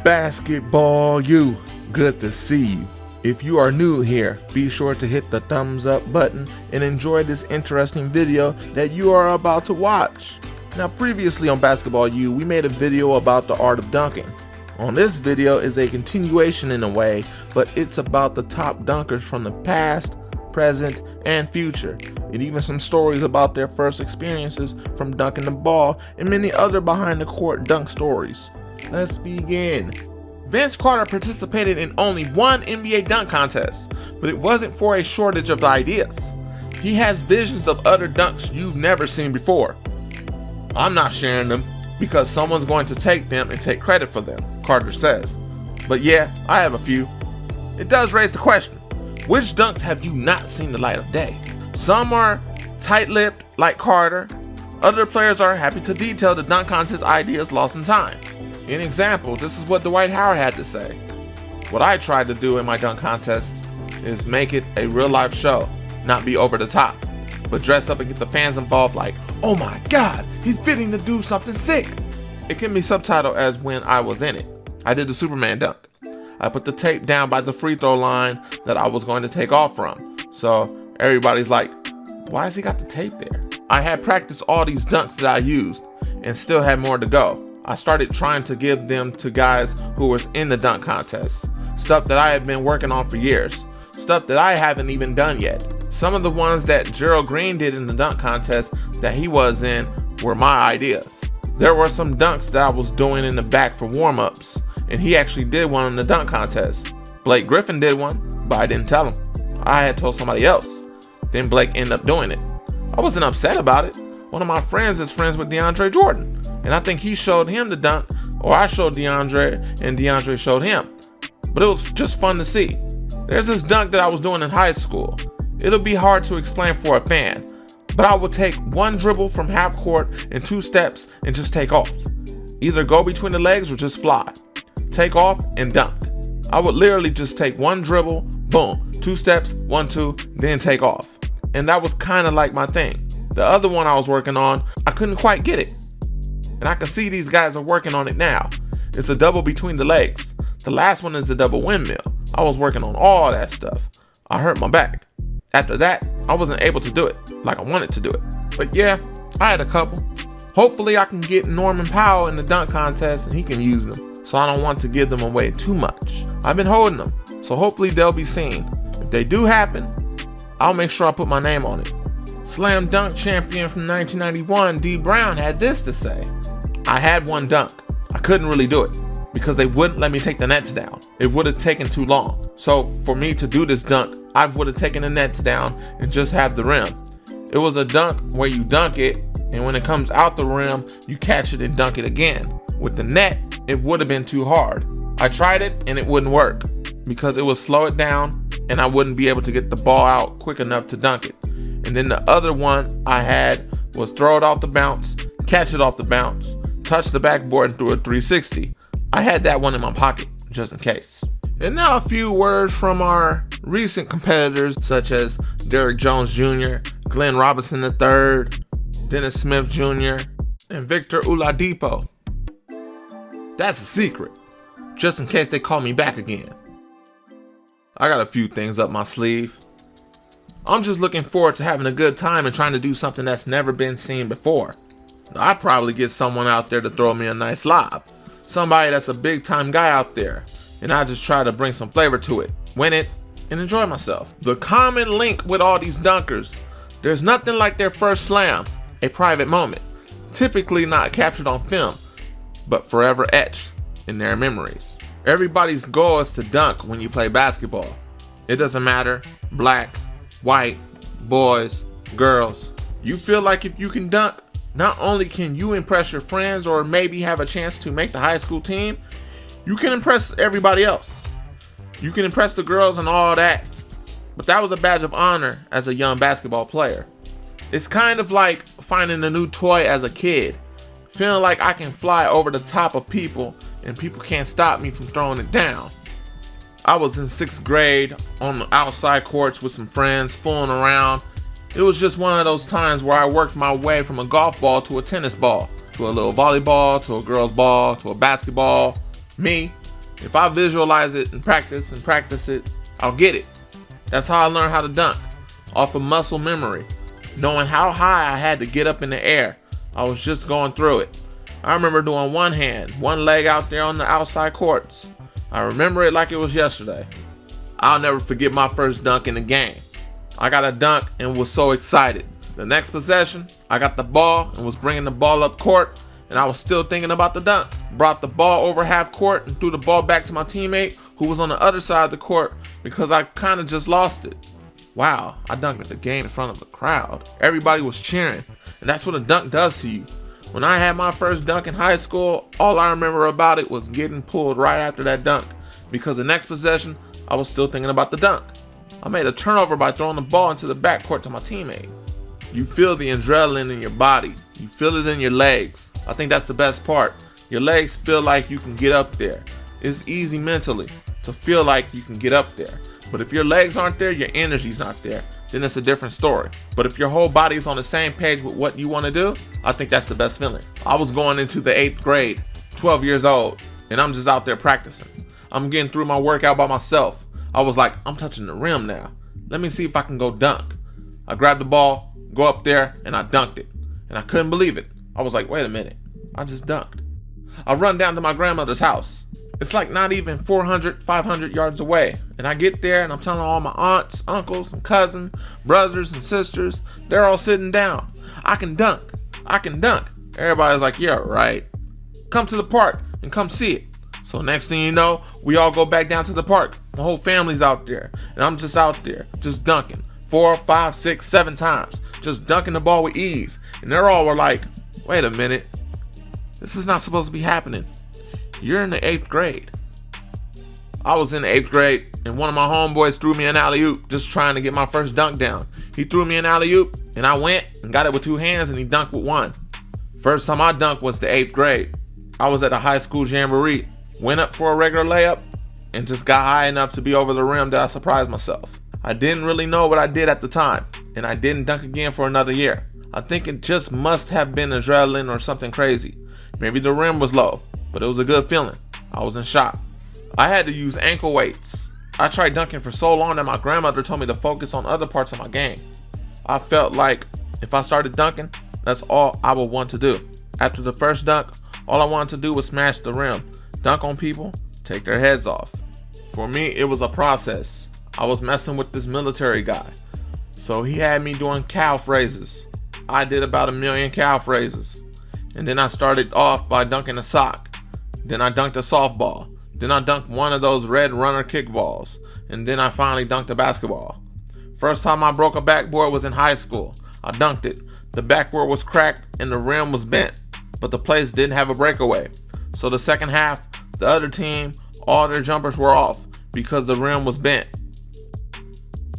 Basketball U, good to see you. If you are new here, be sure to hit the thumbs up button and enjoy this interesting video that you are about to watch. Now previously on Basketball U, we made a video about the art of dunking. On this video is a continuation in a way, but it's about the top dunkers from the past, present, and future, and even some stories about their first experiences from dunking the ball and many other behind the court dunk stories. Let's begin. Vince Carter participated in only one NBA dunk contest, but it wasn't for a shortage of ideas. He has visions of other dunks you've never seen before. I'm not sharing them because someone's going to take them and take credit for them, Carter says. But yeah, I have a few. It does raise the question, which dunks have you not seen the light of day? Some are tight-lipped like Carter. Other players are happy to detail the dunk contest ideas lost in time. In example, this is what Dwight Howard had to say. What I tried to do in my dunk contest is make it a real life show, not be over the top, but dress up and get the fans involved like, oh my God, he's fitting to do something sick. It can be subtitled as when I was in it. I did the Superman dunk. I put the tape down by the free throw line that I was going to take off from. So everybody's like, why has he got the tape there? I had practiced all these dunks that I used and still had more to go. I started trying to give them to guys who was in the dunk contest. Stuff that I have been working on for years. Stuff that I haven't even done yet. Some of the ones that Gerald Green did in the dunk contest that he was in were my ideas. There were some dunks that I was doing in the back for warm-ups, and he actually did one in the dunk contest. Blake Griffin did one, but I didn't tell him. I had told somebody else. Then Blake ended up doing it. I wasn't upset about it. One of my friends is friends with DeAndre Jordan, and I think he showed him the dunk, or I showed DeAndre, and DeAndre showed him. But it was just fun to see. There's this dunk that I was doing in high school. It'll be hard to explain for a fan, but I would take one dribble from half court and 2 steps and just take off. Either go between the legs or just fly. Take off and dunk. I would literally just take one dribble, boom, 2 steps, 1, 2, then take off. And that was kind of like my thing. The other one I was working on, I couldn't quite get it. And I can see these guys are working on it now. It's a double between the legs. The last one is a double windmill. I was working on all that stuff. I hurt my back. After that, I wasn't able to do it like I wanted to do it. But yeah, I had a couple. Hopefully I can get Norman Powell in the dunk contest and he can use them. So I don't want to give them away too much. I've been holding them, so hopefully they'll be seen. If they do happen, I'll make sure I put my name on it. Slam dunk champion from 1991, D Brown, had this to say. I had one dunk. I couldn't really do it because they wouldn't let me take the nets down. It would have taken too long. So for me to do this dunk, I would have taken the nets down and just have the rim. It was a dunk where you dunk it, and when it comes out the rim, you catch it and dunk it again. With the net, it would have been too hard. I tried it and it wouldn't work because it would slow it down and I wouldn't be able to get the ball out quick enough to dunk it. And then the other one I had was throw it off the bounce, catch it off the bounce, touch the backboard and throw a 360. I had that one in my pocket just in case. And now a few words from our recent competitors such as Derrick Jones Jr., Glenn Robinson III, Dennis Smith Jr., and Victor Oladipo. That's a secret, just in case they call me back again. I got a few things up my sleeve. I'm just looking forward to having a good time and trying to do something that's never been seen before. I'd probably get someone out there to throw me a nice lob. Somebody that's a big time guy out there. And I just try to bring some flavor to it, win it, and enjoy myself. The common link with all these dunkers, there's nothing like their first slam, a private moment, typically not captured on film, but forever etched in their memories. Everybody's goal is to dunk when you play basketball. It doesn't matter, black, white, boys, girls. You feel like if you can dunk, not only can you impress your friends or maybe have a chance to make the high school team, you can impress everybody else. You can impress the girls and all that. But that was a badge of honor as a young basketball player. It's kind of like finding a new toy as a kid. Feeling like I can fly over the top of people and people can't stop me from throwing it down. I was in 6th grade on the outside courts with some friends, fooling around. It was just one of those times where I worked my way from a golf ball to a tennis ball, to a little volleyball, to a girl's ball, to a basketball. Me, If I visualize it and practice it, I'll get it. That's how I learned how to dunk, off of muscle memory, knowing how high I had to get up in the air. I was just going through it. I remember doing one hand, one leg out there on the outside courts. I remember it like it was yesterday. I'll never forget my first dunk in the game. I got a dunk and was so excited. The next possession, I got the ball and was bringing the ball up court, and I was still thinking about the dunk. Brought the ball over half court and threw the ball back to my teammate who was on the other side of the court because I kind of just lost it. Wow, I dunked the game in front of the crowd. Everybody was cheering, and that's what a dunk does to you. When I had my first dunk in high school, all I remember about it was getting pulled right after that dunk, because the next possession, I was still thinking about the dunk. I made a turnover by throwing the ball into the backcourt to my teammate. You feel the adrenaline in your body. You feel it in your legs. I think that's the best part. Your legs feel like you can get up there. It's easy mentally to feel like you can get up there. But if your legs aren't there, your energy's not there, then it's a different story. But if your whole body is on the same page with what you want to do, I think that's the best feeling. I was going into the 8th grade, 12 years old, and I'm just out there practicing. I'm getting through my workout by myself. I was like, I'm touching the rim now. Let me see if I can go dunk. I grabbed the ball, go up there, and I dunked it. And I couldn't believe it. I was like, wait a minute, I just dunked. I run down to my grandmother's house. It's like not even 400, 500 yards away. And I get there and I'm telling all my aunts, uncles, and cousins, brothers and sisters, they're all sitting down. I can dunk. I can dunk. Everybody's like, yeah, right. Come to the park and come see it. So next thing you know, we all go back down to the park. My whole family's out there. And I'm just out there, just dunking 4, 5, 6, 7 times. Just dunking the ball with ease. And they're all were like, wait a minute. This is not supposed to be happening. You're in the 8th grade. I was in the 8th grade and one of my homeboys threw me an alley-oop just trying to get my first dunk down. He threw me an alley-oop and I went and got it with 2 hands and he dunked with 1. First time I dunked was the 8th grade. I was at a high school jamboree. Went up for a regular layup and just got high enough to be over the rim that I surprised myself. I didn't really know what I did at the time and I didn't dunk again for another year. I think it just must have been adrenaline or something crazy. Maybe the rim was low, but it was a good feeling. I was in shock. I had to use ankle weights. I tried dunking for so long that my grandmother told me to focus on other parts of my game. I felt like if I started dunking, that's all I would want to do. After the first dunk, all I wanted to do was smash the rim, dunk on people, take their heads off. For me, it was a process. I was messing with this military guy. So he had me doing calf raises. I did about 1 million calf raises. And then I started off by dunking a sock. Then I dunked a softball. Then I dunked one of those red runner kickballs. And then I finally dunked a basketball. First time I broke a backboard was in high school. I dunked it. The backboard was cracked and the rim was bent, but the place didn't have a breakaway. So the second half, the other team, all their jumpers were off because the rim was bent.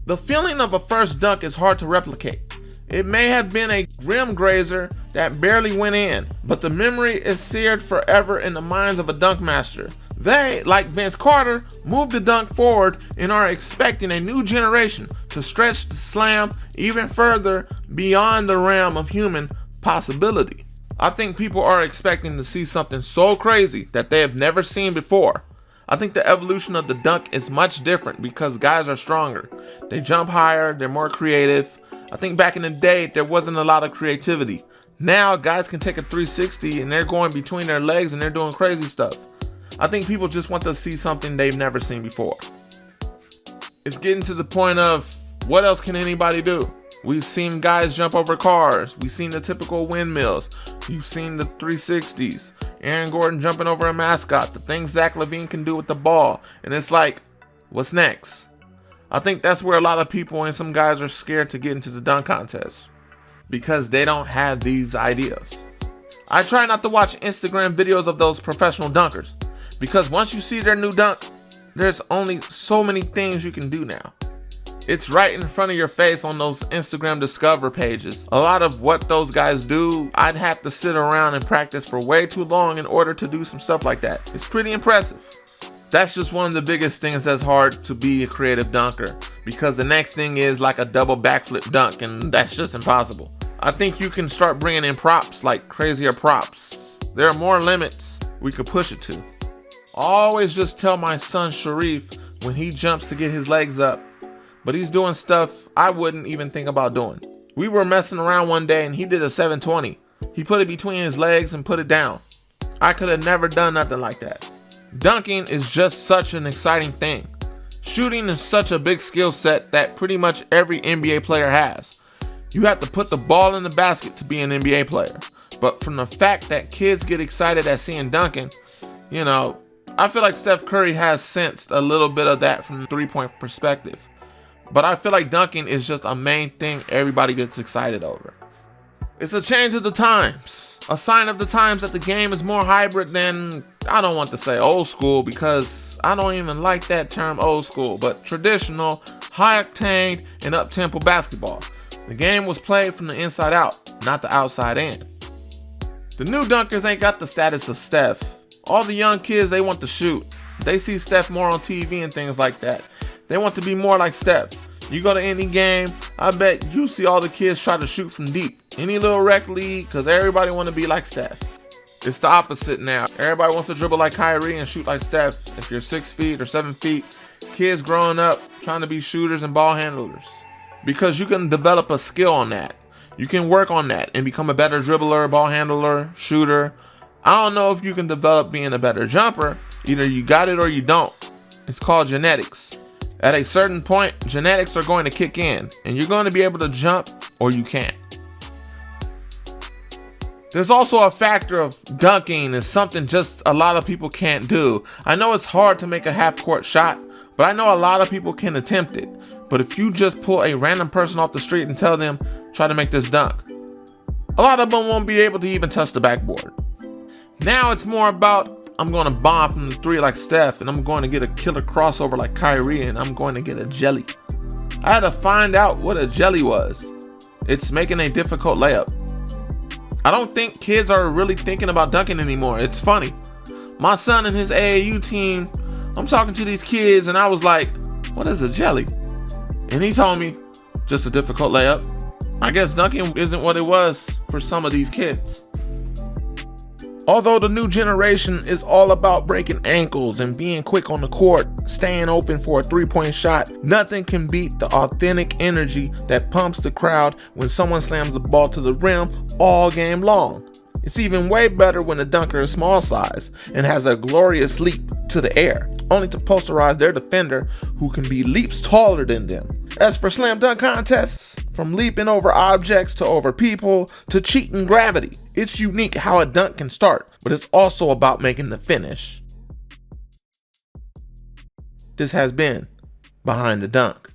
The feeling of a first dunk is hard to replicate. It may have been a rim grazer that barely went in, but the memory is seared forever in the minds of a dunk master. They, like Vince Carter, move the dunk forward and are expecting a new generation to stretch the slam even further beyond the realm of human possibility. I think people are expecting to see something so crazy that they have never seen before. I think the evolution of the dunk is much different because guys are stronger. They jump higher, they're more creative. I think back in the day, there wasn't a lot of creativity. Now, guys can take a 360 and they're going between their legs and they're doing crazy stuff. I think people just want to see something they've never seen before. It's getting to the point of, what else can anybody do? We've seen guys jump over cars. We've seen the typical windmills. You've seen the 360s. Aaron Gordon jumping over a mascot. The things Zach LaVine can do with the ball. And it's like, what's next? I think that's where a lot of people and some guys are scared to get into the dunk contest, because they don't have these ideas. I try not to watch Instagram videos of those professional dunkers, because once you see their new dunk, there's only so many things you can do now. It's right in front of your face on those Instagram Discover pages. A lot of what those guys do, I'd have to sit around and practice for way too long in order to do some stuff like that. It's pretty impressive. That's just one of the biggest things that's hard to be a creative dunker, because the next thing is like a double backflip dunk, and that's just impossible. I think you can start bringing in props, like crazier props. There are more limits we could push it to. I always just tell my son Sharif when he jumps to get his legs up, but he's doing stuff I wouldn't even think about doing. We were messing around one day and he did a 720. He put it between his legs and put it down. I could have never done nothing like that. Dunking is just such an exciting thing. Shooting is such a big skill set that pretty much every NBA player has. You have to put the ball in the basket to be an NBA player. But from the fact that kids get excited at seeing dunking, I feel like Steph Curry has sensed a little bit of that from the three-point perspective. But I feel like dunking is just a main thing everybody gets excited over. It's a change of the times. A sign of the times that the game is more hybrid than, I don't want to say old school because I don't even like that term old school, but traditional, high-octane, and up-tempo basketball. The game was played from the inside out, not the outside in. The new dunkers ain't got the status of Steph. All the young kids, they want to shoot. They see Steph more on TV and things like that. They want to be more like Steph. You go to any game, I bet you see all the kids try to shoot from deep. Any little rec league, because everybody want to be like Steph. It's the opposite now. Everybody wants to dribble like Kyrie and shoot like Steph. If you're 6 feet or 7 feet, kids growing up trying to be shooters and ball handlers. Because you can develop a skill on that. You can work on that and become a better dribbler, ball handler, shooter. I don't know if you can develop being a better jumper. Either you got it or you don't. It's called genetics. At a certain point, genetics are going to kick in, and you're going to be able to jump or you can't. There's also a factor of dunking is something just a lot of people can't do. I know it's hard to make a half-court shot, but I know a lot of people can attempt it. But if you just pull a random person off the street and tell them, try to make this dunk, a lot of them won't be able to even touch the backboard. Now it's more about, I'm going to bomb from the three like Steph, and I'm going to get a killer crossover like Kyrie, and I'm going to get a jelly. I had to find out what a jelly was. It's making a difficult layup. I don't think kids are really thinking about dunking anymore. It's funny. My son and his AAU team, I'm talking to these kids, and I was like, what is a jelly? And he told me, just a difficult layup. I guess dunking isn't what it was for some of these kids. Although the new generation is all about breaking ankles and being quick on the court, staying open for a three-point shot, nothing can beat the authentic energy that pumps the crowd when someone slams the ball to the rim all game long. It's even way better when the dunker is small size and has a glorious leap to the air, only to posterize their defender who can be leaps taller than them. As for slam dunk contests, from leaping over objects to over people to cheating gravity, it's unique how a dunk can start, but it's also about making the finish. This has been Behind the Dunk.